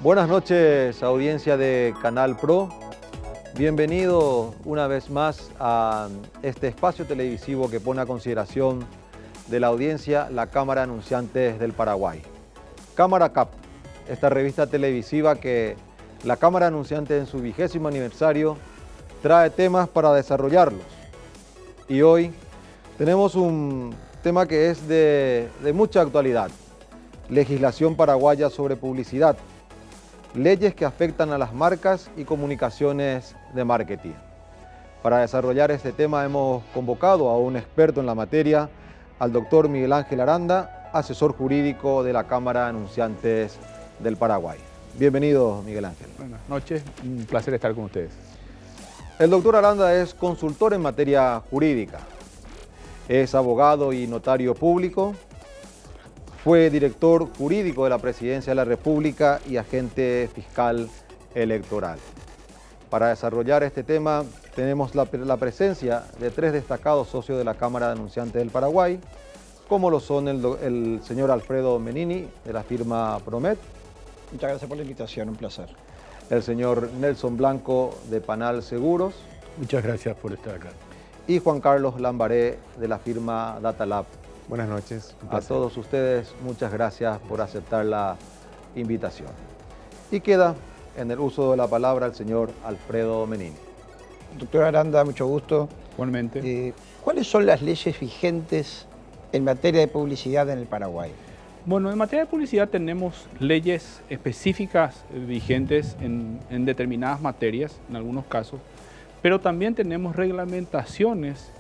Buenas noches, audiencia de Canal Pro. Bienvenido una vez más a este espacio televisivo que pone a consideración de la audiencia la Cámara de Anunciantes del Paraguay. Cámara CAP, esta revista televisiva que la Cámara de Anunciantes en su 20º aniversario trae temas para desarrollarlos. Y hoy tenemos un tema que es de mucha actualidad: legislación paraguaya sobre publicidad. Leyes que afectan a las marcas y comunicaciones de marketing. Para desarrollar este tema hemos convocado a un experto en la materia, al doctor Miguel Ángel Aranda, asesor jurídico de la Cámara de Anunciantes del Paraguay. Bienvenido, Miguel Ángel. Buenas noches, un placer estar con ustedes. El doctor Aranda es consultor en materia jurídica, es abogado y notario público. Fue director jurídico de la Presidencia de la República y agente fiscal electoral. Para desarrollar este tema tenemos la presencia de 3 destacados socios de la Cámara de Anunciantes del Paraguay, como lo son el señor Alfredo Menini, de la firma Promet. Muchas gracias por la invitación, un placer. El señor Nelson Blanco, de Panal Seguros. Muchas gracias por estar acá. Y Juan Carlos Lambaré, de la firma Datalab. Buenas noches. A todos ustedes, muchas gracias por aceptar la invitación. Y queda en el uso de la palabra el señor Alfredo Menini. Doctor Aranda, mucho gusto. Igualmente. ¿Cuáles son las leyes vigentes en materia de publicidad en el Paraguay? Bueno, en materia de publicidad tenemos leyes específicas vigentes en determinadas materias, en algunos casos, pero también tenemos reglamentaciones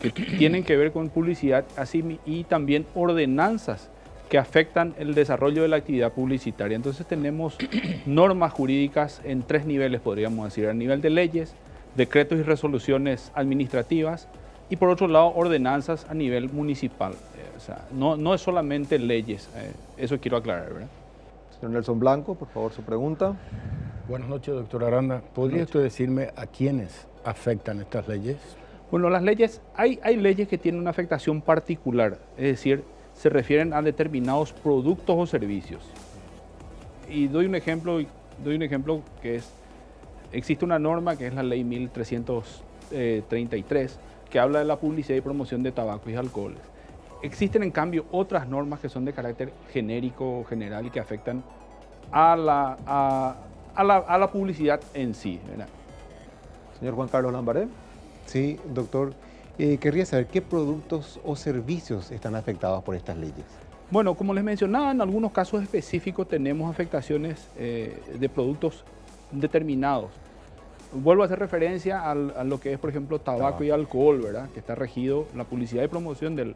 que tienen que ver con publicidad, así, y también ordenanzas que afectan el desarrollo de la actividad publicitaria. Entonces tenemos normas jurídicas en 3 niveles, podríamos decir: a nivel de leyes, decretos y resoluciones administrativas, y por otro lado ordenanzas a nivel municipal. O sea, no es solamente leyes, eso quiero aclarar, ¿verdad? Señor Nelson Blanco, por favor, su pregunta. Buenas noches, doctor Aranda. ¿Podría usted decirme a quiénes afectan estas leyes? Bueno, las leyes, hay leyes que tienen una afectación particular, es decir, se refieren a determinados productos o servicios. Y doy un ejemplo que es, existe una norma que es la ley 1333, que habla de la publicidad y promoción de tabacos y alcoholes. Existen en cambio otras normas que son de carácter genérico o general y que afectan a la publicidad en sí, ¿verdad? Señor Juan Carlos Lambaré. Sí, doctor. Querría saber qué productos o servicios están afectados por estas leyes. Bueno, como les mencionaba, en algunos casos específicos tenemos afectaciones de productos determinados. Vuelvo a hacer referencia a lo que es, por ejemplo, tabaco y alcohol, ¿verdad? Que está regido, la publicidad y promoción del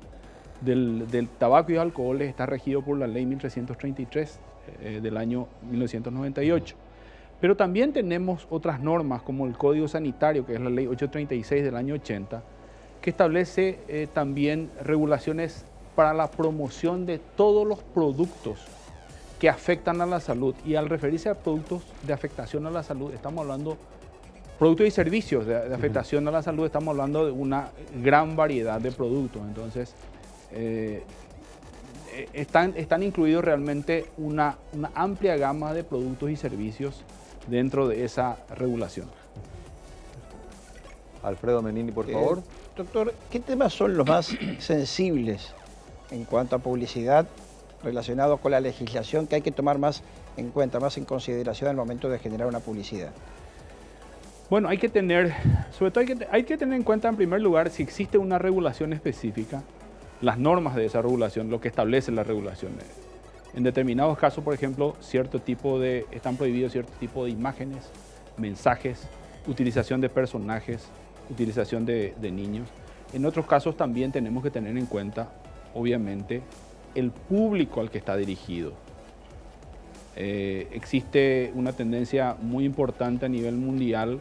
tabaco y alcohol está regido por la ley 1333 del año 1998. Pero también tenemos otras normas como el Código Sanitario, que es la ley 836 del año 80, que establece también regulaciones para la promoción de todos los productos que afectan a la salud. Y al referirse a productos de afectación a la salud, estamos hablando productos y servicios de afectación a la salud, estamos hablando de una gran variedad de productos. Entonces, están incluidos realmente una amplia gama de productos y servicios dentro de esa regulación. Alfredo Menini, por favor. Doctor, ¿qué temas son los más sensibles en cuanto a publicidad relacionados con la legislación que hay que tomar más en cuenta, más en consideración al momento de generar una publicidad? Bueno, hay que tener en cuenta en primer lugar si existe una regulación específica, las normas de esa regulación, lo que establece la regulación. En determinados casos, por ejemplo, están prohibidos cierto tipo de imágenes, mensajes, utilización de personajes, utilización de niños. En otros casos también tenemos que tener en cuenta, obviamente, el público al que está dirigido. Existe una tendencia muy importante a nivel mundial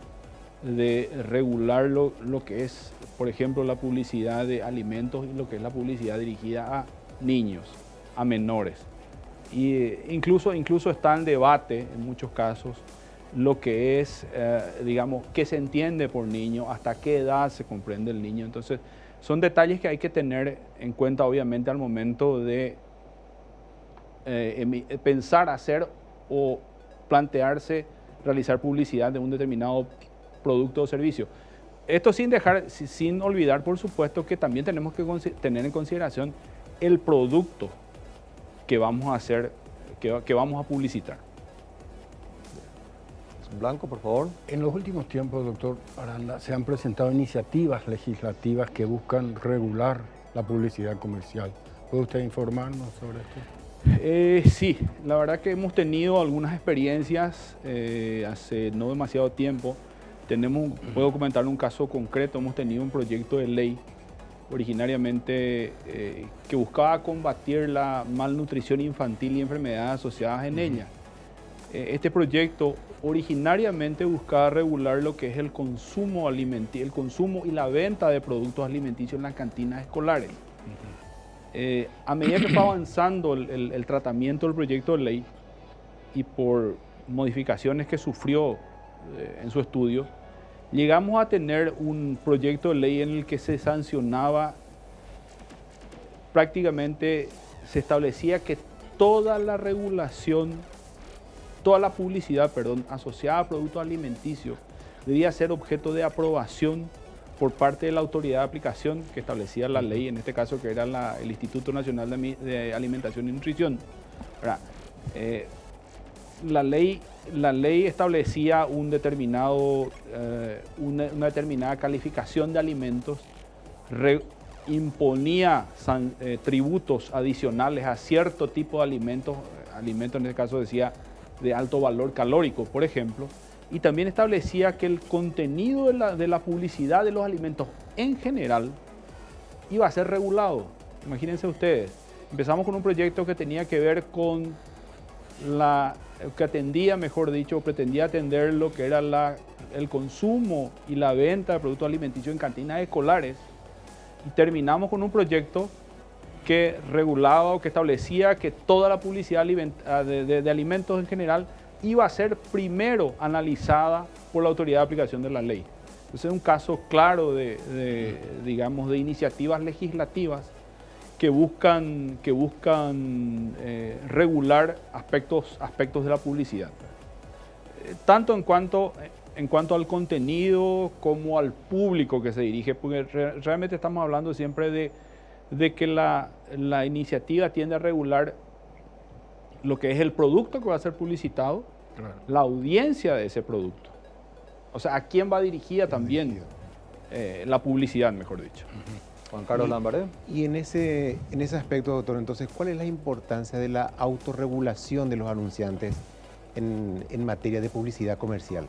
de regular lo que es, por ejemplo, la publicidad de alimentos y lo que es la publicidad dirigida a niños, a menores. Y incluso está en debate en muchos casos lo que es, digamos, qué se entiende por niño, hasta qué edad se comprende el niño. Entonces, son detalles que hay que tener en cuenta, obviamente, al momento de pensar, hacer o plantearse realizar publicidad de un determinado producto o servicio. Esto sin olvidar, por supuesto, que también tenemos que tener en consideración el producto que vamos a hacer, que vamos a publicitar. Blanco, por favor. En los últimos tiempos, doctor Aranda, se han presentado iniciativas legislativas que buscan regular la publicidad comercial. ¿Puede usted informarnos sobre esto? Sí, la verdad que hemos tenido algunas experiencias hace no demasiado tiempo. Puedo comentar un caso concreto. Hemos tenido un proyecto de ley originariamente que buscaba combatir la malnutrición infantil y enfermedades asociadas en ella. Este proyecto originariamente buscaba regular lo que es el consumo alimenticio, el consumo y la venta de productos alimenticios en las cantinas escolares. A medida que fue avanzando el tratamiento del proyecto de ley y por modificaciones que sufrió en su estudio, llegamos a tener un proyecto de ley en el que se sancionaba, prácticamente se establecía que toda la regulación, toda la publicidad, asociada a productos alimenticios debía ser objeto de aprobación por parte de la autoridad de aplicación que establecía la ley, en este caso que era el Instituto Nacional de Alimentación y Nutrición. La ley establecía una determinada calificación de alimentos, imponía tributos adicionales a cierto tipo de alimentos en este caso decía de alto valor calórico, por ejemplo, y también establecía que el contenido de la publicidad de los alimentos en general iba a ser regulado. Imagínense ustedes, empezamos con un proyecto que tenía que ver con que atendía, mejor dicho, pretendía atender lo que era el consumo y la venta de productos alimenticios en cantinas escolares, y terminamos con un proyecto que regulaba o que establecía que toda la publicidad de alimentos en general iba a ser primero analizada por la autoridad de aplicación de la ley. Entonces es un caso claro digamos, de iniciativas legislativas que buscan regular aspectos de la publicidad. Tanto en cuanto al contenido como al público que se dirige, porque realmente estamos hablando siempre de que la iniciativa tiende a regular lo que es el producto que va a ser publicitado, claro, la audiencia de ese producto. O sea, a quién va dirigida también la publicidad, mejor dicho. Juan Carlos Lambaré. Y en ese aspecto, doctor, entonces, ¿cuál es la importancia de la autorregulación de los anunciantes en materia de publicidad comercial?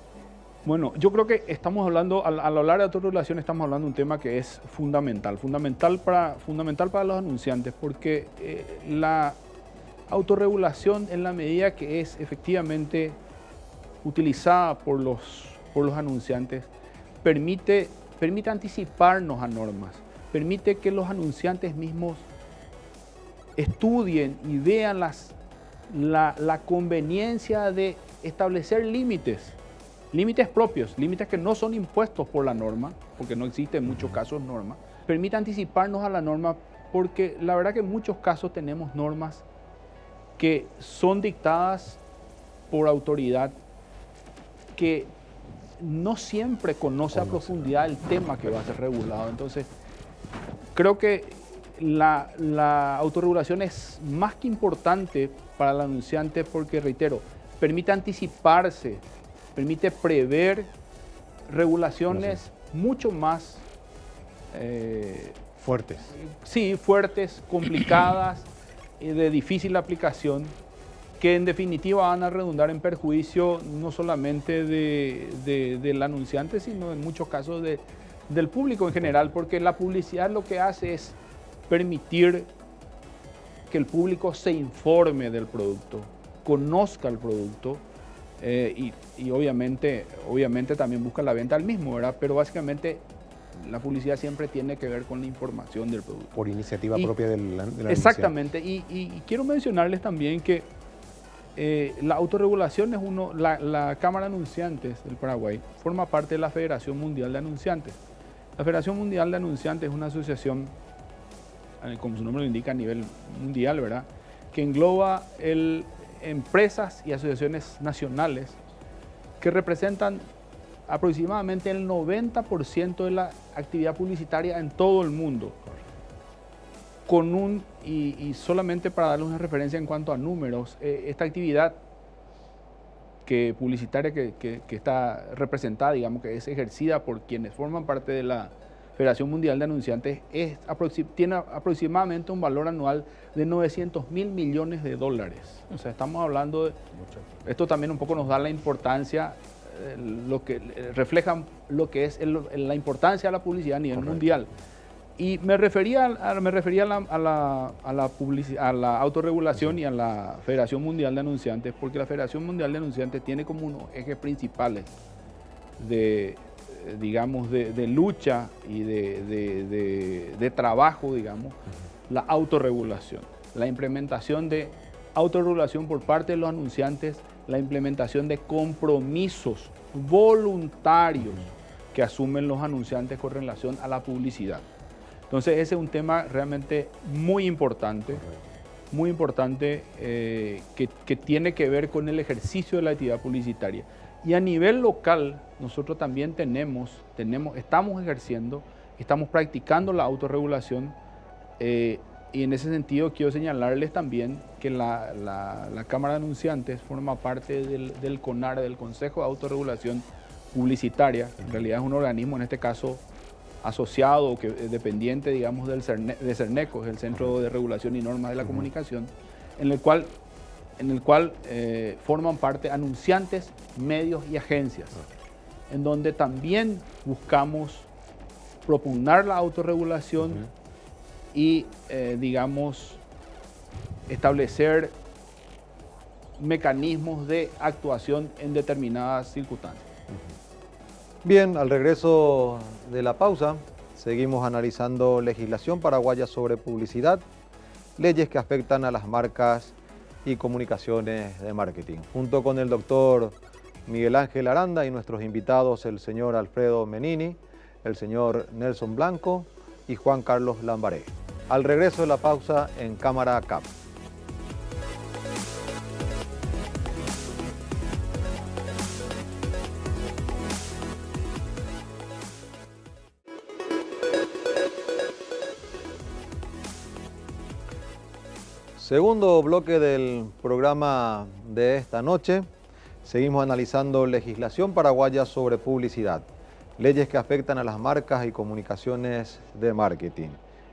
Bueno, yo creo que estamos hablando, al hablar de autorregulación, estamos hablando de un tema que es fundamental para los anunciantes, porque la autorregulación, en la medida que es efectivamente utilizada por los anunciantes, permite anticiparnos a normas, permite que los anunciantes mismos estudien y vean la conveniencia de establecer límites propios, límites que no son impuestos por la norma, porque no existe en muchos casos norma, permite anticiparnos a la norma, porque la verdad que en muchos casos tenemos normas que son dictadas por autoridad que no siempre conoce a profundidad el tema que va a ser regulado. Entonces, creo que la autorregulación es más que importante para el anunciante porque, reitero, permite anticiparse, permite prever regulaciones mucho más fuertes. Sí, fuertes, complicadas, de difícil aplicación, que en definitiva van a redundar en perjuicio no solamente del anunciante, sino en muchos casos del público en general, porque la publicidad lo que hace es permitir que el público se informe del producto, conozca el producto y obviamente también busca la venta del mismo, ¿verdad? Pero básicamente la publicidad siempre tiene que ver con la información del producto. Por iniciativa propia del anunciante. Exactamente, y quiero mencionarles también que La autorregulación es la Cámara de Anunciantes del Paraguay forma parte de la Federación Mundial de Anunciantes. La Federación Mundial de Anunciantes es una asociación, como su nombre lo indica, a nivel mundial, ¿verdad?, que engloba empresas y asociaciones nacionales que representan aproximadamente el 90% de la actividad publicitaria en todo el mundo. Y solamente para darles una referencia en cuanto a números, esta actividad publicitaria que está representada, digamos, que es ejercida por quienes forman parte de la Federación Mundial de Anunciantes, tiene aproximadamente un valor anual de 900.000 millones de dólares. O sea, estamos hablando de... Esto también un poco nos da la importancia, lo que refleja lo que es la importancia de la publicidad a nivel mundial. Y me refería a la autorregulación y a la Federación Mundial de Anunciantes, porque la Federación Mundial de Anunciantes tiene como unos ejes principales de lucha y de trabajo, digamos, la autorregulación, la implementación de autorregulación por parte de los anunciantes, la implementación de compromisos voluntarios que asumen los anunciantes con relación a la publicidad. Entonces ese es un tema realmente muy importante que tiene que ver con el ejercicio de la actividad publicitaria. Y a nivel local nosotros también estamos ejerciendo, estamos practicando la autorregulación, y en ese sentido quiero señalarles también que la Cámara de Anunciantes forma parte del CONAR, del Consejo de Autorregulación Publicitaria. En realidad es un organismo, en este caso asociado, dependiente, digamos, de CERNECO, el Centro de Regulación y Normas de la Comunicación, en el cual forman parte anunciantes, medios y agencias, en donde también buscamos propugnar la autorregulación y, digamos, establecer mecanismos de actuación en determinadas circunstancias. Bien, al regreso de la pausa, seguimos analizando legislación paraguaya sobre publicidad, leyes que afectan a las marcas y comunicaciones de marketing. Junto con el doctor Miguel Ángel Aranda y nuestros invitados, el señor Alfredo Menini, el señor Nelson Blanco y Juan Carlos Lambaré. Al regreso de la pausa en Cámara CAP. Segundo bloque del programa de esta noche, seguimos analizando legislación paraguaya sobre publicidad, leyes que afectan a las marcas y comunicaciones de marketing.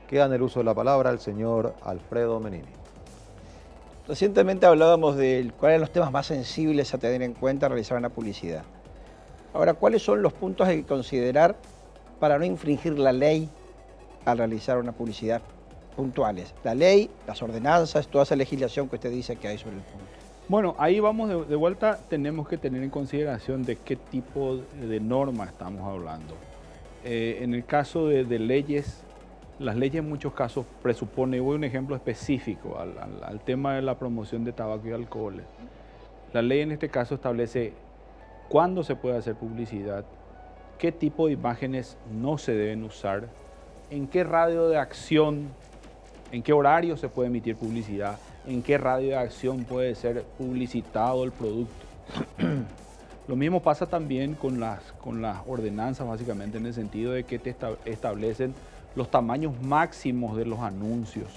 Queda en el uso de la palabra el señor Alfredo Menini. Recientemente hablábamos de cuáles eran los temas más sensibles a tener en cuenta al realizar una publicidad. Ahora, ¿cuáles son los puntos a considerar para no infringir la ley al realizar una publicidad puntuales? La ley, las ordenanzas, toda esa legislación que usted dice que hay sobre el punto. Bueno, ahí vamos de vuelta, tenemos que tener en consideración de qué tipo de norma estamos hablando. En el caso de leyes, las leyes en muchos casos presuponen, voy a un ejemplo específico al tema de la promoción de tabaco y alcohol. La ley en este caso establece cuándo se puede hacer publicidad, qué tipo de imágenes no se deben usar, en qué radio de acción, en qué horario se puede emitir publicidad, en qué radio de acción puede ser publicitado el producto. Lo mismo pasa también con las ordenanzas, básicamente en el sentido de que te establecen los tamaños máximos de los anuncios.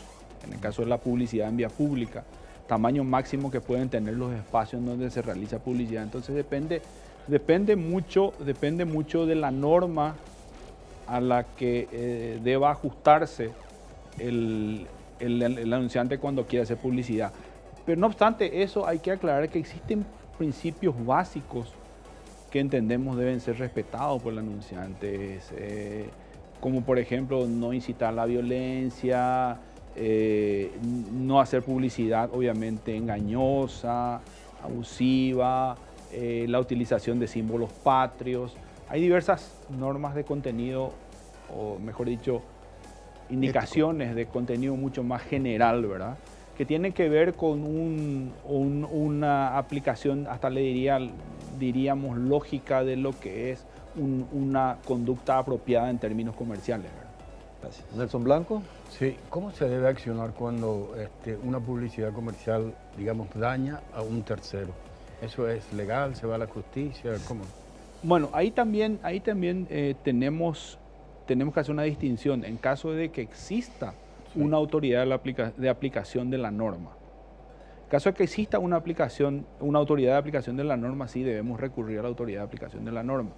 En el caso de la publicidad en vía pública, tamaño máximo que pueden tener los espacios en donde se realiza publicidad. Entonces depende mucho de la norma a la que deba ajustarse el anunciante cuando quiere hacer publicidad. Pero no obstante eso, hay que aclarar que existen principios básicos que entendemos deben ser respetados por el anunciante, como por ejemplo no incitar la violencia, no hacer publicidad obviamente engañosa, abusiva, la utilización de símbolos patrios. Hay diversas normas de contenido, o mejor dicho, indicaciones de contenido mucho más general, ¿verdad?, que tiene que ver con una aplicación, hasta diríamos lógica de lo que es una conducta apropiada en términos comerciales, ¿verdad? Gracias. Nelson Blanco. Sí, ¿cómo se debe accionar cuando una publicidad comercial, digamos, daña a un tercero? ¿Eso es legal? ¿Se va a la justicia? ¿Cómo? Bueno, ahí también tenemos que hacer una distinción en caso de que exista una autoridad de aplicación de la norma. En caso de que exista una autoridad de aplicación de la norma, sí debemos recurrir a la autoridad de aplicación de la norma.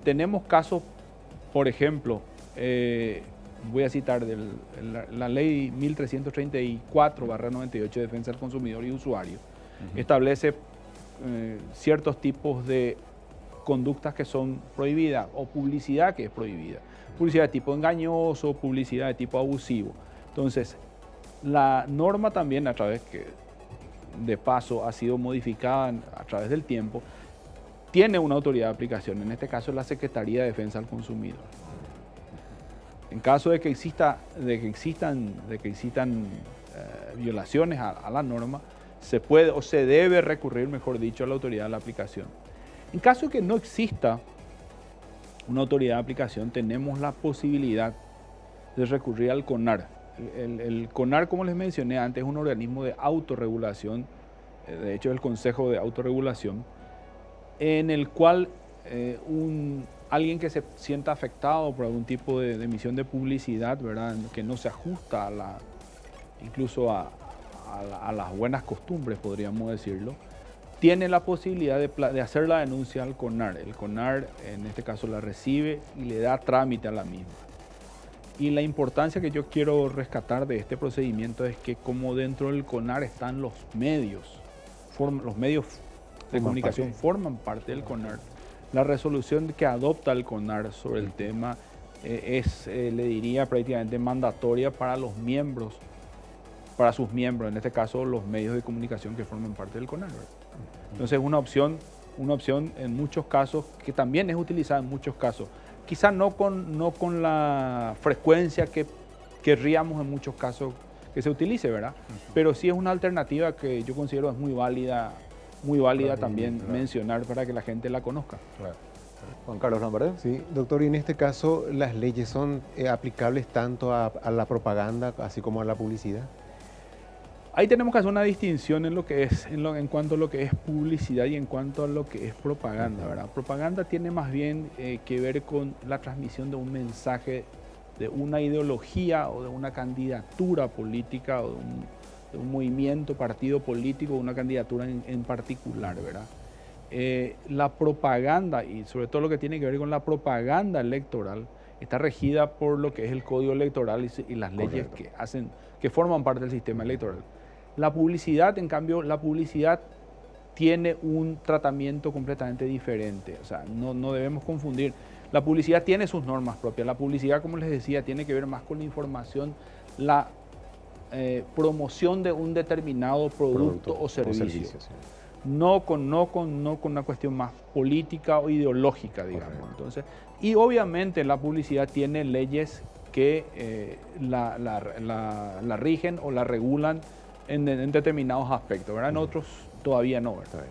Tenemos casos, por ejemplo, voy a citar la ley 1334/98 de defensa del consumidor y usuario, establece ciertos tipos de conductas que son prohibidas o publicidad que es prohibida. Publicidad de tipo engañoso, publicidad de tipo abusivo. Entonces, la norma también, a través que de paso ha sido modificada a través del tiempo, tiene una autoridad de aplicación, en este caso la Secretaría de Defensa del Consumidor. En caso de que existan violaciones a la norma, se puede o se debe recurrir, mejor dicho, a la autoridad de la aplicación. En caso de que no exista una autoridad de aplicación, tenemos la posibilidad de recurrir al CONAR. El CONAR, como les mencioné antes, es un organismo de autorregulación, de hecho es el Consejo de Autorregulación, en el cual alguien que se sienta afectado por algún tipo de emisión de publicidad, ¿verdad?, que no se ajusta incluso a las buenas costumbres, podríamos decirlo, tiene la posibilidad de hacer la denuncia al CONAR. El CONAR, en este caso, la recibe y le da trámite a la misma. Y la importancia que yo quiero rescatar de este procedimiento es que como dentro del CONAR están los medios de comunicación forman parte del CONAR. La resolución que adopta el CONAR sobre el tema le diría prácticamente mandatoria para los miembros, para sus miembros, en este caso los medios de comunicación que forman parte del CONAR, ¿verdad? Entonces es una opción en muchos casos, que también es utilizada en muchos casos. Quizás no con la frecuencia que querríamos en muchos casos que se utilice, ¿verdad? Pero sí es una alternativa que yo considero es muy válida también mencionar para que la gente la conozca. Claro. Juan Carlos Lambardet. Sí, doctor, y en este caso, ¿las leyes son aplicables tanto a la propaganda así como a la publicidad? Ahí tenemos que hacer una distinción en cuanto a lo que es publicidad y en cuanto a lo que es propaganda, ¿verdad? Propaganda tiene más bien que ver con la transmisión de un mensaje, de una ideología o de una candidatura política o de un movimiento, partido político, una candidatura en particular, ¿verdad? La propaganda, y sobre todo lo que tiene que ver con la propaganda electoral, está regida por lo que es el Código Electoral y las leyes que forman parte del sistema electoral. La publicidad, en cambio, tiene un tratamiento completamente diferente. O sea, no debemos confundir. La publicidad tiene sus normas propias. La publicidad, como les decía, tiene que ver más con la información, la promoción de un determinado producto o servicio. Sí. No con una cuestión más política o ideológica, digamos. Entonces, y obviamente la publicidad tiene leyes que la rigen o la regulan en determinados aspectos, ¿verdad? En otros todavía no, ¿verdad?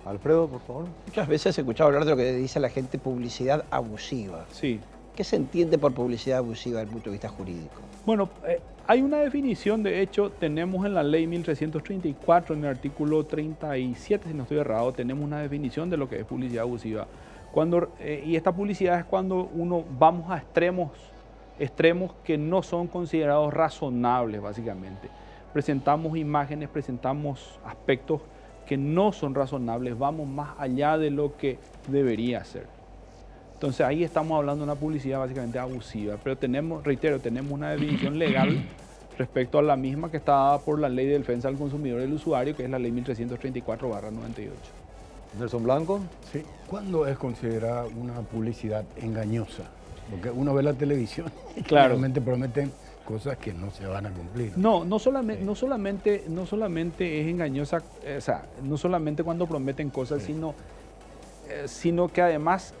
Alfredo, por favor. Muchas veces he escuchado hablar de lo que dice la gente publicidad abusiva. Sí. ¿Qué se entiende por publicidad abusiva desde el punto de vista jurídico? Bueno, hay una definición, de hecho, tenemos en la ley 1334, en el artículo 37, si no estoy errado, tenemos una definición de lo que es publicidad abusiva. Y esta publicidad es cuando vamos a extremos que no son considerados razonables, básicamente. Presentamos imágenes, presentamos aspectos que no son razonables, vamos más allá de lo que debería ser. Entonces ahí estamos hablando de una publicidad básicamente abusiva, pero tenemos una definición legal respecto a la misma que está dada por la Ley de Defensa del Consumidor y del Usuario, que es la Ley 1334/98. Nelson Blanco. Sí. ¿Cuándo es considerada una publicidad engañosa? Porque uno ve la televisión y claro, realmente prometen cosas que no se van a cumplir. No solamente es engañosa, o sea, no solamente cuando prometen cosas, sino que además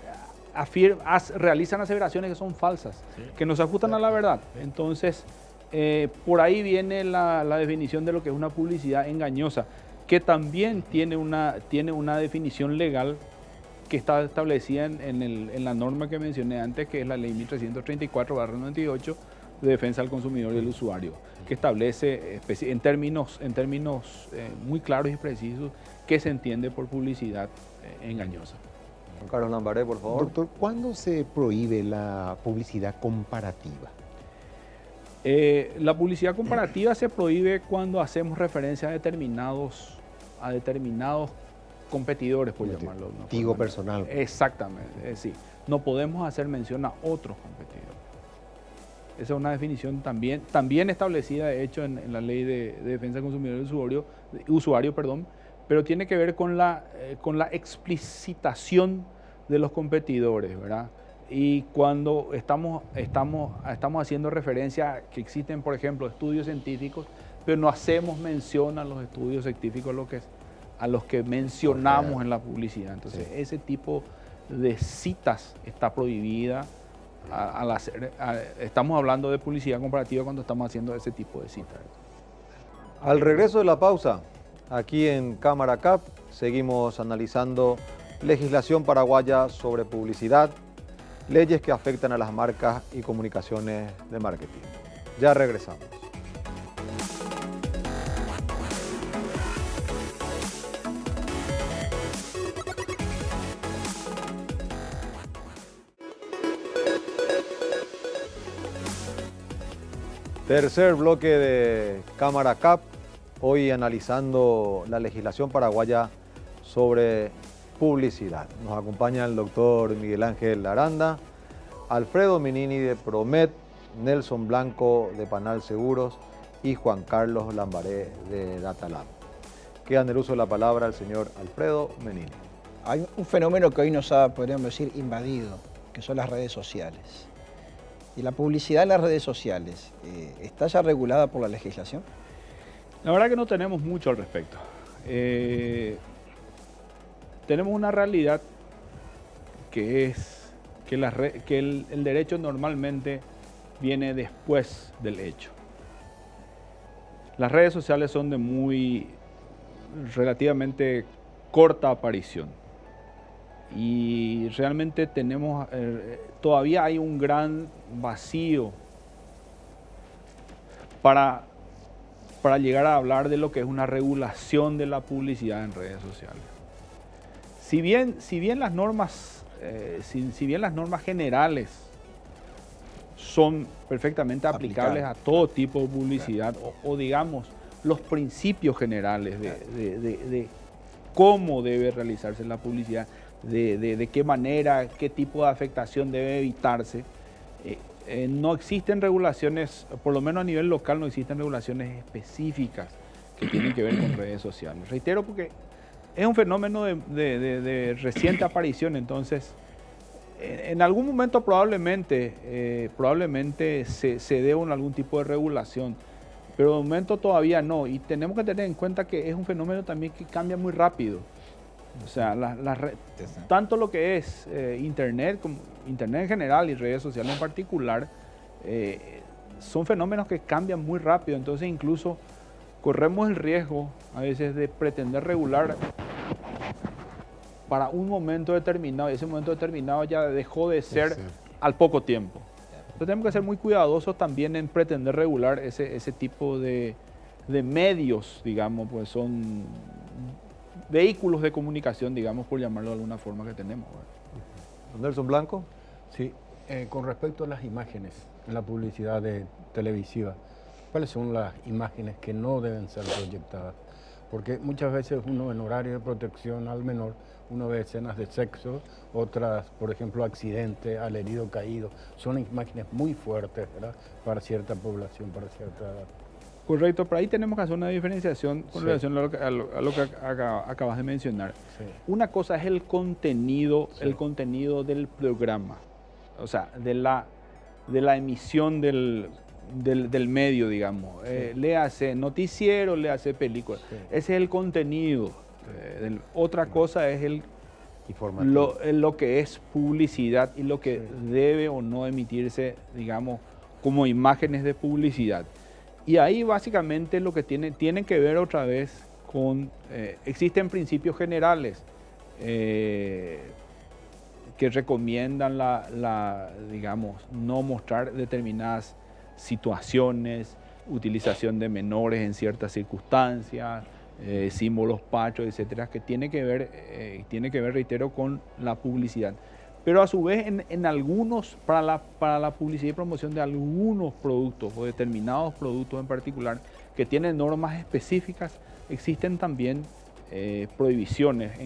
realizan aseveraciones que son falsas, que no se ajustan a la verdad. Entonces, Por ahí viene la definición de lo que es una publicidad engañosa, que también tiene una definición legal que está establecida en la norma que mencioné antes, que es la ley 1334/98 de defensa del consumidor y del usuario, que establece en términos muy claros y precisos qué se entiende por publicidad engañosa. Juan Carlos Lambaré, por favor. Doctor, ¿cuándo se prohíbe la publicidad comparativa? La publicidad comparativa se prohíbe cuando hacemos referencia a determinados competidores, por llamarlo. Digo personal. Exactamente, sí. No podemos hacer mención a otros competidores. Esa es una definición también establecida, de hecho, en la ley de defensa del consumidor y usuario, pero tiene que ver con la explicitación de los competidores, ¿verdad? Y cuando estamos haciendo referencia a que existen, por ejemplo, estudios científicos, pero no hacemos mención a los estudios científicos a los que mencionamos en la publicidad. Entonces, ese tipo de citas está prohibida. Estamos hablando de publicidad comparativa cuando estamos haciendo ese tipo de citas. Al regreso de la pausa, aquí en Cámara CAP, seguimos analizando legislación paraguaya sobre publicidad, leyes que afectan a las marcas y comunicaciones de marketing. Ya regresamos. Tercer bloque de Cámara CAP, hoy analizando la legislación paraguaya sobre publicidad. Nos acompaña el doctor Miguel Ángel Aranda, Alfredo Menini de Promet, Nelson Blanco de Panal Seguros y Juan Carlos Lambaré de Datalab. Queda en el uso de la palabra el señor Alfredo Menini. Hay un fenómeno que hoy nos ha, podríamos decir, invadido, que son las redes sociales. ¿Y la publicidad en las redes sociales está ya regulada por la legislación? La verdad que no tenemos mucho al respecto. Tenemos una realidad que es que el derecho normalmente viene después del hecho. Las redes sociales son de relativamente corta aparición. Y realmente todavía hay un gran vacío para llegar a hablar de lo que es una regulación de la publicidad en redes sociales. Si bien las normas generales son perfectamente aplicables a todo tipo de publicidad, o digamos, los principios generales de cómo debe realizarse la publicidad, de qué manera, qué tipo de afectación debe evitarse. No existen regulaciones, por lo menos a nivel local no existen regulaciones específicas que tienen que ver con redes sociales. Reitero, porque es un fenómeno de reciente aparición, entonces en algún momento probablemente se dé algún tipo de regulación, pero de momento todavía no, y tenemos que tener en cuenta que es un fenómeno también que cambia muy rápido. O sea, tanto lo que es Internet, como Internet en general y redes sociales en particular, son fenómenos que cambian muy rápido, entonces incluso corremos el riesgo a veces de pretender regular para un momento determinado, y ese momento determinado ya dejó de ser al poco tiempo. Entonces tenemos que ser muy cuidadosos también en pretender regular ese tipo de medios, digamos, pues son vehículos de comunicación, digamos, por llamarlo de alguna forma que tenemos. Nelson Blanco. Sí, con respecto a las imágenes en la publicidad televisiva, ¿cuáles son las imágenes que no deben ser proyectadas? Porque muchas veces uno en horario de protección al menor, uno ve escenas de sexo, otras, por ejemplo, accidente, al herido caído. Son imágenes muy fuertes, ¿verdad?, para cierta población, para cierta edad. Correcto, pero ahí tenemos que hacer una diferenciación con relación a lo que acabas de mencionar. Sí. Una cosa es el contenido del programa, o sea, de la emisión del medio, digamos. Le hace noticiero, le hace película. Sí. Ese es el contenido. Otra cosa es lo que es publicidad y lo que debe o no emitirse, digamos, como imágenes de publicidad. Y ahí básicamente lo que tiene que ver otra vez con, existen principios generales que recomiendan digamos, no mostrar determinadas situaciones, utilización de menores en ciertas circunstancias, símbolos patrios, etcétera, que tiene que ver, reitero, con la publicidad. Pero a su vez, en algunos, para la publicidad y promoción de algunos productos o determinados productos en particular que tienen normas específicas, existen también prohibiciones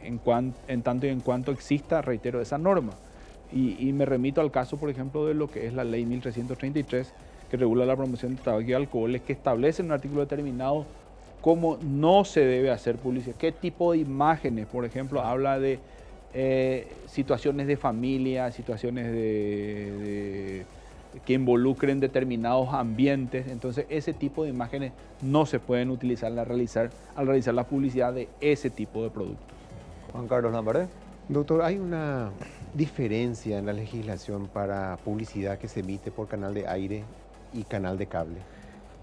en tanto y en cuanto exista, reitero, esa norma. Y me remito al caso, por ejemplo, de lo que es la ley 1333, que regula la promoción de tabaco y alcoholes, que establece en un artículo determinado cómo no se debe hacer publicidad, qué tipo de imágenes, por ejemplo, habla de situaciones de familia, situaciones que involucren determinados ambientes. Entonces ese tipo de imágenes no se pueden utilizar al realizar la publicidad de ese tipo de productos. Juan Carlos Lambaré. Doctor, ¿hay una diferencia en la legislación para publicidad que se emite por canal de aire y canal de cable?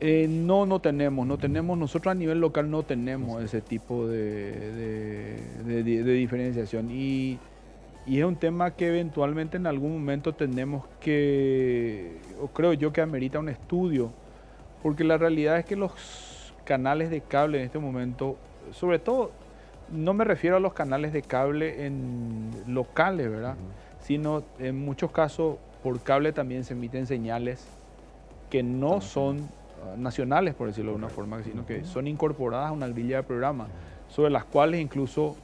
No tenemos. Nosotros a nivel local no tenemos ese tipo de diferenciación. Y es un tema que eventualmente en algún momento tenemos que, o creo yo que amerita un estudio, porque la realidad es que los canales de cable en este momento, sobre todo, no me refiero a los canales de cable en locales, ¿verdad? Sino en muchos casos por cable también se emiten señales que no son nacionales, por decirlo de una forma, sino que son incorporadas a una grilla de programa, sobre las cuales incluso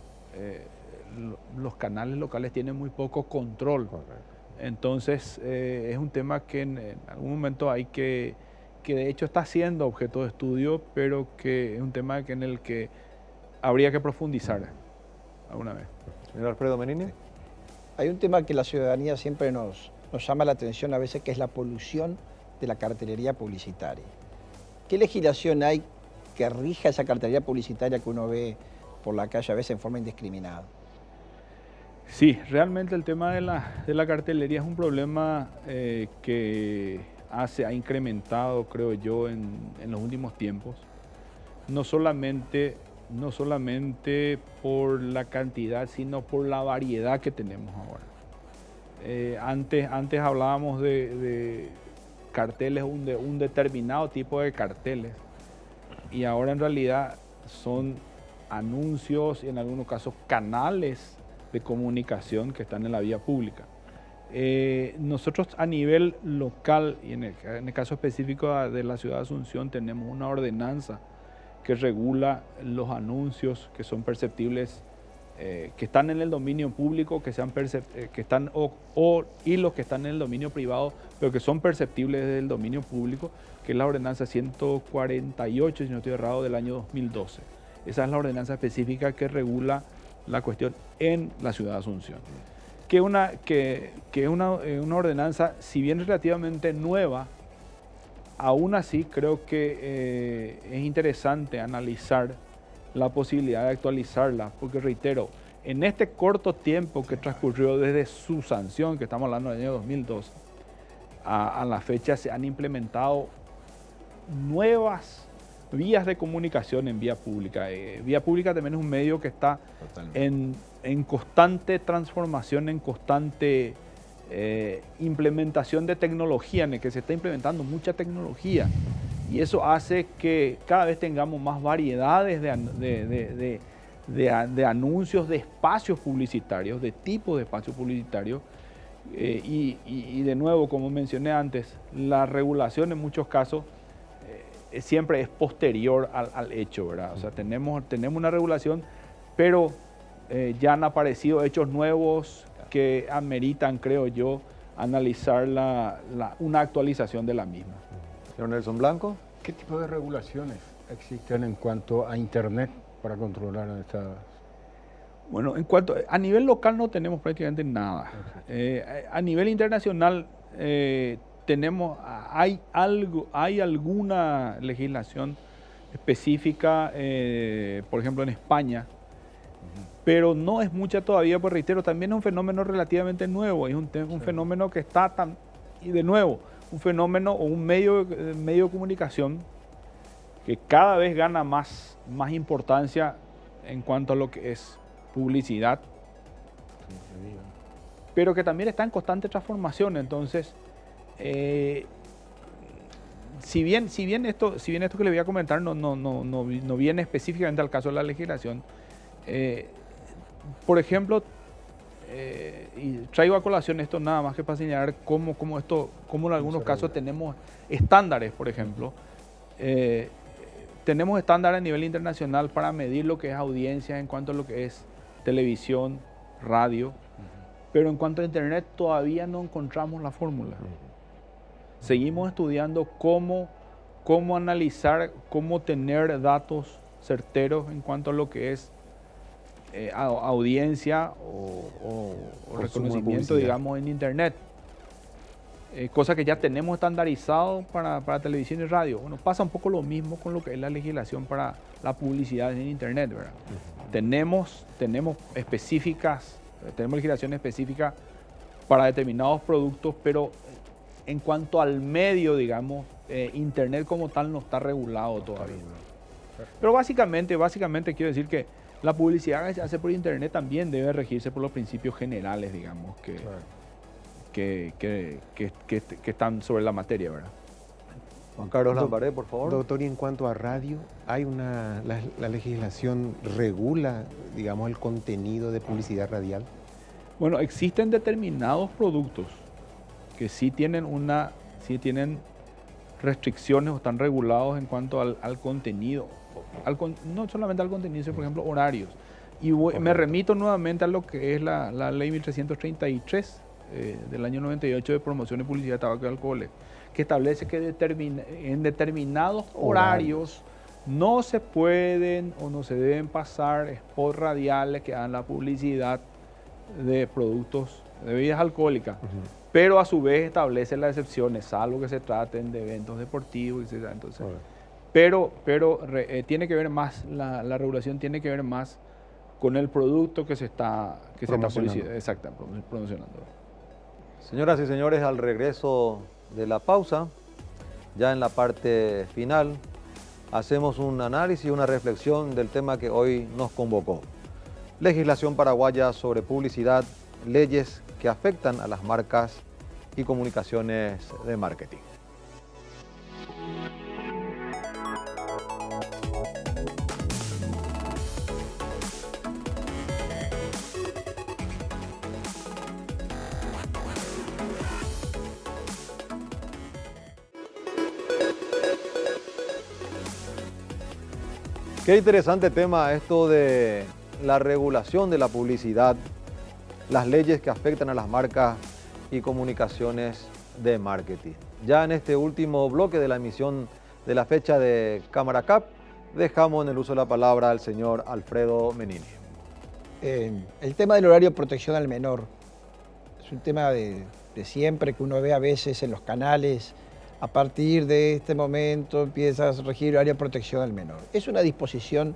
los canales locales tienen muy poco control. Entonces es un tema que en algún momento que de hecho está siendo objeto de estudio, pero que es un tema en el que habría que profundizar alguna vez. Señor Alfredo Menini. Hay un tema que la ciudadanía siempre nos llama la atención a veces, que es la polución de la cartelería publicitaria. ¿Qué legislación hay que rija esa cartelería publicitaria que uno ve por la calle a veces en forma indiscriminada? Sí, realmente el tema de la cartelería es un problema que ha incrementado, creo yo, en los últimos tiempos. No solamente por la cantidad, sino por la variedad que tenemos ahora. Antes hablábamos de carteles, de un determinado tipo de carteles, y ahora en realidad son anuncios y en algunos casos canales de comunicación que están en la vía pública. Nosotros a nivel local, y en el caso específico de la ciudad de Asunción, tenemos una ordenanza que regula los anuncios que son perceptibles, que están en el dominio público, que están y los que están en el dominio privado, pero que son perceptibles desde el dominio público, que es la ordenanza 148, si no estoy errado, del año 2012. Esa es la ordenanza específica que regula la cuestión en la ciudad de Asunción. Que es una ordenanza, si bien relativamente nueva, aún así creo que es interesante analizar la posibilidad de actualizarla, porque reitero, en este corto tiempo que transcurrió desde su sanción, que estamos hablando del año 2012, a la fecha se han implementado nuevas vías de comunicación en vía pública. Vía pública también es un medio que está en constante transformación, en constante implementación de tecnología, en el que se está implementando mucha tecnología, y eso hace que cada vez tengamos más variedades de anuncios, de espacios publicitarios, de tipos de espacios publicitarios, y de nuevo, como mencioné antes, la regulación en muchos casos siempre es posterior al hecho, ¿verdad? O sea, tenemos una regulación, pero ya han aparecido hechos nuevos que ameritan, creo yo, analizar una actualización de la misma. Señor Nelson Blanco. ¿Qué tipo de regulaciones existen en cuanto a Internet para controlar estas? Bueno, a nivel local no tenemos prácticamente nada. A nivel internacional hay alguna legislación específica, por ejemplo en España, pero no es mucha todavía, pues reitero, también es un fenómeno relativamente nuevo, es un fenómeno que está y de nuevo, un fenómeno o un medio de comunicación que cada vez gana más importancia en cuanto a lo que es publicidad, pero que también está en constante transformación. Entonces, si bien esto que le voy a comentar no viene específicamente al caso de la legislación, por ejemplo, y traigo a colación esto nada más que para señalar cómo en algunos casos tenemos estándares, por ejemplo. Tenemos estándares a nivel internacional para medir lo que es audiencia en cuanto a lo que es televisión, radio, pero en cuanto a internet todavía no encontramos la fórmula. Seguimos estudiando cómo analizar, cómo tener datos certeros en cuanto a lo que es audiencia o reconocimiento, digamos, en internet. Cosa que ya tenemos estandarizado para televisión y radio. Bueno, pasa un poco lo mismo con lo que es la legislación para la publicidad en internet, ¿verdad? Tenemos legislación específica para determinados productos, pero en cuanto al medio, digamos, internet como tal no está regulado todavía. Pero básicamente quiero decir que la publicidad que se hace por internet también debe regirse por los principios generales, digamos, que están sobre la materia, ¿verdad? Juan Carlos Lambaré, por favor. Doctor, y en cuanto a radio, la legislación regula, digamos, el contenido de publicidad radial. Bueno, existen determinados productos que sí tienen restricciones o están regulados en cuanto al contenido. No solamente al contenido, sino por ejemplo horarios. Y me remito nuevamente a lo que es la ley 1333 del año 98 de promoción de publicidad de tabaco y alcoholes, que establece que en determinados horarios no se pueden o no se deben pasar spots radiales que hagan la publicidad de productos de bebidas alcohólicas, pero a su vez establece las excepciones, salvo que se traten de eventos deportivos, etc. Entonces, pero tiene que ver más, la regulación tiene que ver más con el producto que se está promocionando. Señoras y señores, al regreso de la pausa, ya en la parte final, hacemos un análisis y una reflexión del tema que hoy nos convocó. Legislación paraguaya sobre publicidad, leyes que afectan a las marcas y comunicaciones de marketing. Qué interesante tema esto de la regulación de la publicidad, las leyes que afectan a las marcas y comunicaciones de marketing. Ya en este último bloque de la emisión de la fecha de Cámara CAP, dejamos en el uso de la palabra al señor Alfredo Menini. El tema del horario de protección al menor es un tema de siempre que uno ve a veces en los canales. A partir de este momento empieza a regir el horario de protección al menor. ¿Es una disposición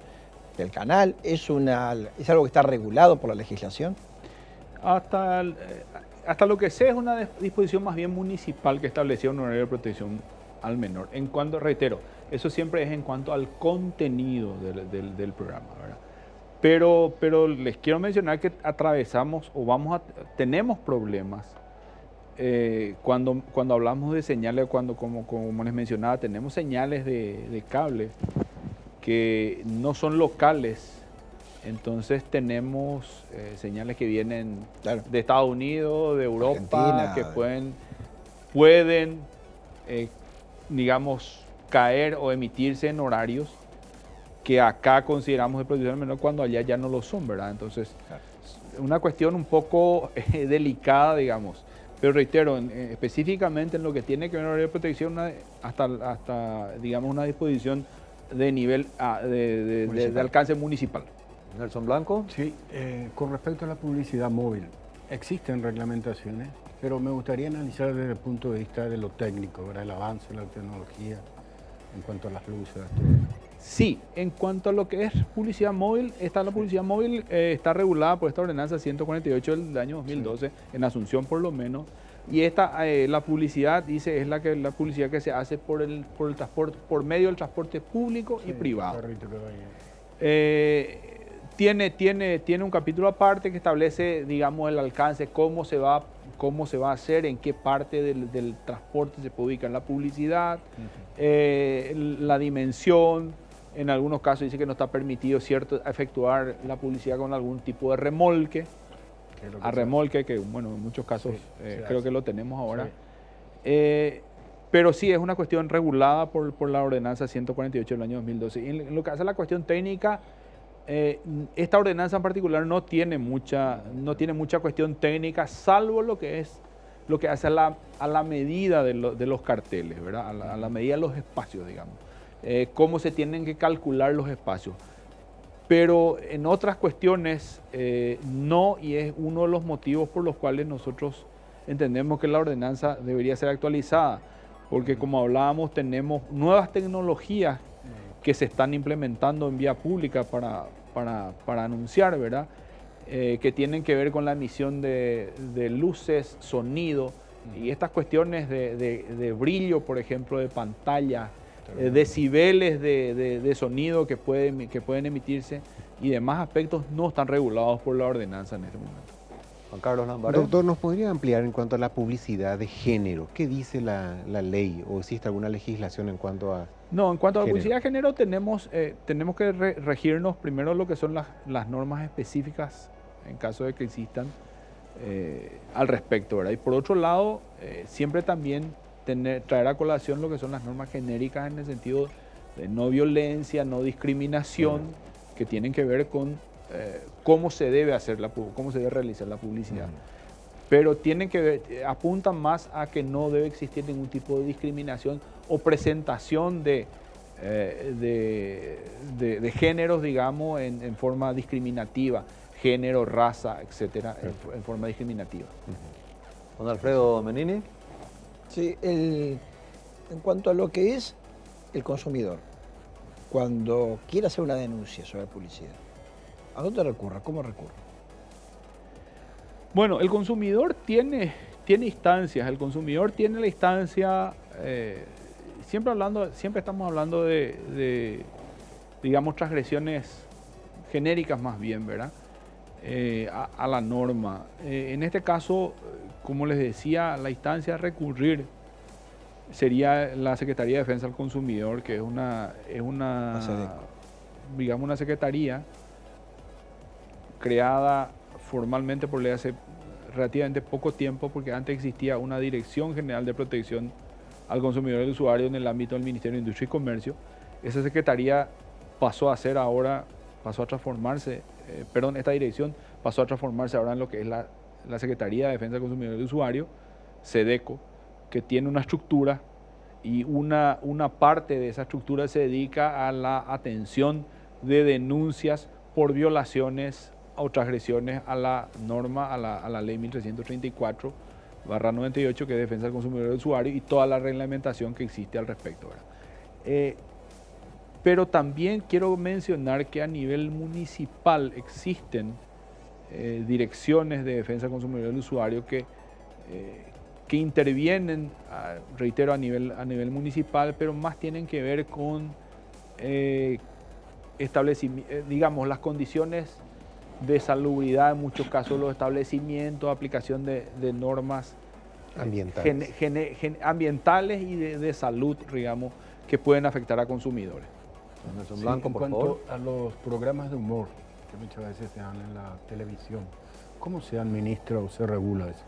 del canal? ¿Es algo que está regulado por la legislación? Hasta lo que sé es una disposición más bien municipal que establecía un horario de protección al menor. En cuanto, reitero, eso siempre es en cuanto al contenido del programa, ¿verdad? Pero les quiero mencionar que atravesamos o tenemos problemas cuando hablamos de señales, como les mencionaba, tenemos señales de cable que no son locales. Entonces tenemos señales que vienen de Estados Unidos, de Europa, Argentina, que pueden digamos, caer o emitirse en horarios que acá consideramos de protección menor cuando allá ya no lo son, ¿verdad? Entonces, una cuestión un poco delicada, digamos. Pero reitero, específicamente en lo que tiene que ver con horario de protección, hasta digamos, una disposición de nivel de alcance municipal. Nelson Blanco. Sí, con respecto a la publicidad móvil, existen reglamentaciones, pero me gustaría analizar desde el punto de vista de lo técnico, ¿verdad? El avance de la tecnología, en cuanto a las luces, todo. Sí, en cuanto a lo que es publicidad móvil, la publicidad móvil está regulada por esta ordenanza 148 del año 2012, en Asunción por lo menos. Y esta, la publicidad, dice, es la publicidad que se hace por el transporte, por medio del transporte público y privado. Tiene un capítulo aparte que establece, digamos, el alcance, cómo se va a hacer, en qué parte del transporte se puede ubicar la publicidad, la dimensión. En algunos casos dice que no está permitido efectuar la publicidad con algún tipo de remolque. Remolque, que bueno, en muchos casos creo que lo tenemos ahora. Sí. Pero sí, es una cuestión regulada por la ordenanza 148 del año 2012. Y en lo que hace a la cuestión técnica, esta ordenanza en particular no tiene mucha cuestión técnica, salvo lo que hace a la medida de los carteles, ¿verdad? A la medida de los espacios, digamos. Cómo se tienen que calcular los espacios. Pero en otras cuestiones no, y es uno de los motivos por los cuales nosotros entendemos que la ordenanza debería ser actualizada, porque como hablábamos, tenemos nuevas tecnologías que se están implementando en vía pública para anunciar, ¿verdad? Que tienen que ver con la emisión de luces, sonido, y estas cuestiones de brillo, por ejemplo, de pantalla, decibeles de sonido que pueden emitirse y demás aspectos no están regulados por la ordenanza en este momento. Juan Carlos Lambaré. Doctor, ¿nos podría ampliar en cuanto a la publicidad de género? ¿Qué dice la ley o existe alguna legislación en cuanto a No, en cuanto a la género? publicidad de género tenemos que regirnos primero lo que son las normas específicas en caso de que existan al respecto, ¿verdad? Y por otro lado, siempre también traer a colación lo que son las normas genéricas en el sentido de no violencia, no discriminación, que tienen que ver con cómo se debe realizar la publicidad. Pero apuntan más a que no debe existir ningún tipo de discriminación o presentación de géneros, digamos, en forma discriminativa, género, raza, etcétera, en forma discriminativa. Don Alfredo Menini. Sí, en cuanto a lo que es el consumidor, cuando quiere hacer una denuncia sobre publicidad, ¿a dónde recurre? ¿Cómo recurre? Bueno, el consumidor tiene instancias. El consumidor tiene la instancia, siempre estamos hablando de digamos, transgresiones genéricas más bien, ¿verdad? A la norma. En este caso, como les decía, la instancia a recurrir sería la Secretaría de Defensa del Consumidor, que es una secretaría creada formalmente por ley hace relativamente poco tiempo, porque antes existía una Dirección General de Protección al Consumidor y al Usuario en el ámbito del Ministerio de Industria y Comercio. Esa secretaría esta dirección pasó a transformarse ahora en lo que es la Secretaría de Defensa del Consumidor y del Usuario, SEDECO, que tiene una estructura y una parte de esa estructura se dedica a la atención de denuncias por violaciones o transgresiones a la norma, a la ley 1334/98, que es Defensa del Consumidor y del Usuario, y toda la reglamentación que existe al respecto, ¿verdad? Pero también quiero mencionar que a nivel municipal existen direcciones de defensa del consumidor y del usuario que intervienen, reitero, a nivel municipal, pero más tienen que ver con digamos, las condiciones de salubridad, en muchos casos los establecimientos, aplicación de normas ambientales y de salud, digamos, que pueden afectar a consumidores. Sí, en cuanto a los programas de humor que muchas veces se dan en la televisión, ¿cómo se administra o se regula eso?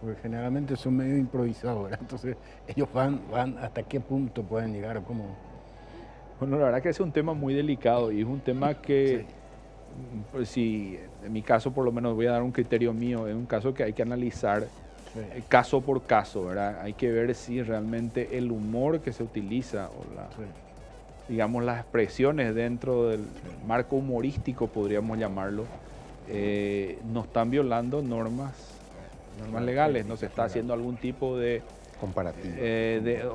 Porque generalmente son medio improvisados, ¿verdad? Entonces ellos van hasta qué punto pueden llegar, ¿cómo? Bueno, la verdad que es un tema muy delicado y es un tema que, pues, si en mi caso por lo menos voy a dar un criterio mío, es un caso que hay que analizar caso por caso, ¿verdad? Hay que ver si realmente el humor que se utiliza o digamos, las expresiones dentro del marco humorístico, podríamos llamarlo, no están violando normas legales, no se está haciendo algún tipo de comparativo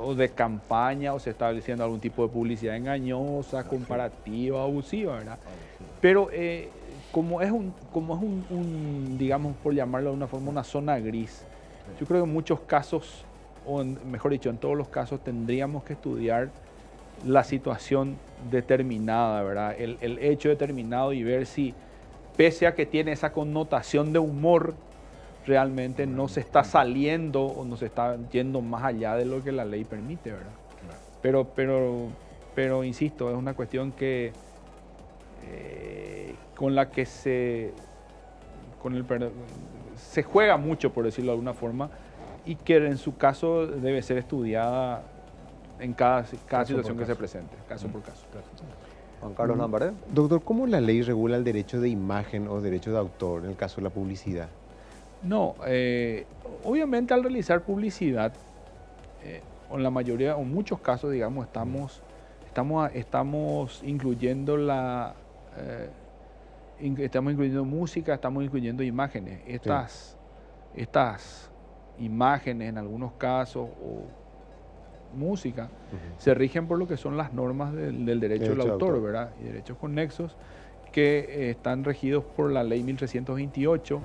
o de campaña, o se está haciendo algún tipo de publicidad engañosa, comparativa, abusiva, ¿verdad? Pero como es un, digamos, por llamarlo de una forma, una zona gris, Yo creo que en muchos casos, o mejor dicho, en todos los casos tendríamos que estudiar la situación determinada, ¿verdad? El hecho determinado y ver si, pese a que tiene esa connotación de humor, realmente no se está saliendo o no se está yendo más allá de lo que la ley permite, ¿verdad? Pero insisto, es una cuestión que con la que se juega mucho, por decirlo de alguna forma, y que en su caso debe ser estudiada en cada situación que se presente, caso por caso. Juan Carlos Lambaré. Doctor, ¿cómo la ley regula el derecho de imagen o derecho de autor en el caso de la publicidad? No, obviamente al realizar publicidad, o en la mayoría, o en muchos casos, digamos, estamos incluyendo estamos incluyendo música, estamos incluyendo imágenes. Estas imágenes, en algunos casos, o música, se rigen por lo que son las normas del derecho del autor, ¿verdad? Y derechos conexos que están regidos por la ley 1328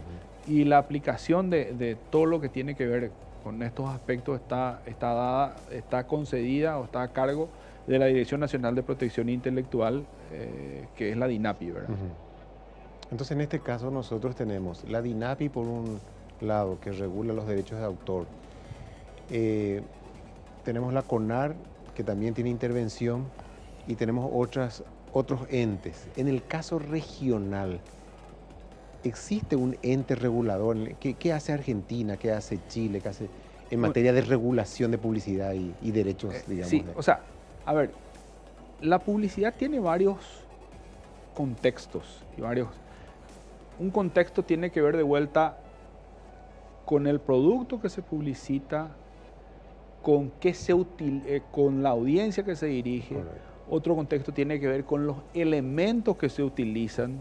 y la aplicación de todo lo que tiene que ver con estos aspectos está concedida o está a cargo de la Dirección Nacional de Protección Intelectual, que es la DINAPI, ¿verdad? Entonces, en este caso nosotros tenemos la DINAPI por un lado, que regula los derechos de autor. Tenemos la CONAR, que también tiene intervención, y tenemos otros entes. En el caso regional, ¿existe un ente regulador? ¿Qué hace Argentina? ¿Qué hace Chile? ¿Qué hace en materia de regulación de publicidad y derechos, digamos? Sí, o sea, a ver, la publicidad tiene varios contextos y un contexto tiene que ver de vuelta con el producto que se publicita, con con la audiencia que se dirige. Correcto. Otro contexto tiene que ver con los elementos que se utilizan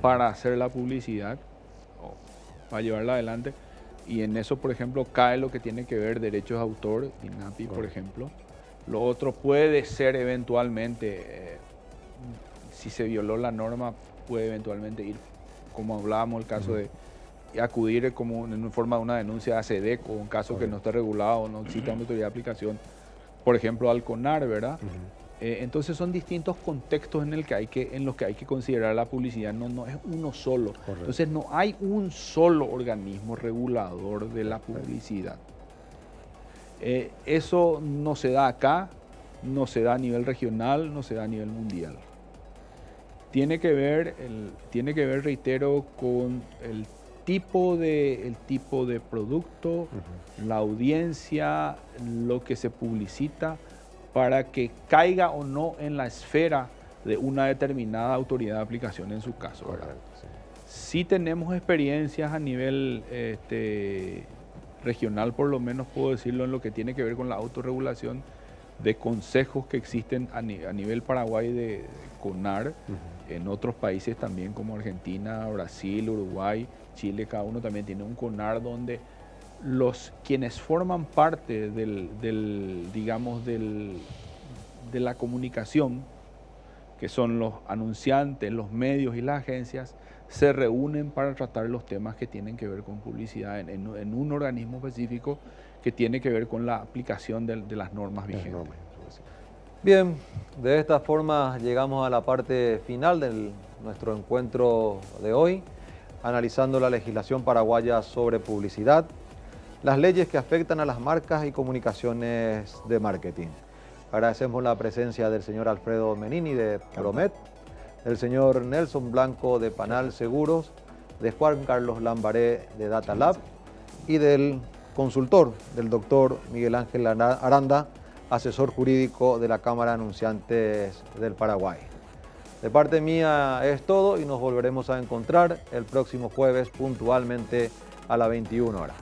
para hacer la publicidad o para llevarla adelante. Y en eso, por ejemplo, cae lo que tiene que ver derechos de autor, DINAPI, por ejemplo. Lo otro puede ser eventualmente, si se violó la norma, puede eventualmente ir, como hablábamos, el caso de acudir como en forma de una denuncia a SEDEC o un caso que no esté regulado, no exista una autoridad de aplicación, por ejemplo, al CONAR, ¿verdad? Entonces son distintos contextos en los que hay que considerar la publicidad, no es uno solo. Correcto. Entonces no hay un solo organismo regulador de la publicidad. Eso no se da acá, no se da a nivel regional, no se da a nivel mundial. Tiene que ver, reitero, con el tipo de producto, la audiencia, lo que se publicita, para que caiga o no en la esfera de una determinada autoridad de aplicación en su caso, ¿verdad? Sí tenemos experiencias a nivel regional, por lo menos puedo decirlo, en lo que tiene que ver con la autorregulación de consejos que existen a nivel Paraguay de CONAR, en otros países también como Argentina, Brasil, Uruguay, Chile, cada uno también tiene un CONAR donde quienes forman parte de la comunicación, que son los anunciantes, los medios y las agencias, se reúnen para tratar los temas que tienen que ver con publicidad en un organismo específico que tiene que ver con la aplicación de las normas vigentes. Bien, de esta forma llegamos a la parte final de nuestro encuentro de hoy, analizando la legislación paraguaya sobre publicidad, las leyes que afectan a las marcas y comunicaciones de marketing. Agradecemos la presencia del señor Alfredo Menini de Promet, del señor Nelson Blanco de Panal Seguros, de Juan Carlos Lambaré de Data Lab y del consultor, del doctor Miguel Ángel Aranda, asesor jurídico de la Cámara de Anunciantes del Paraguay. De parte mía es todo y nos volveremos a encontrar el próximo jueves puntualmente a las 21 horas.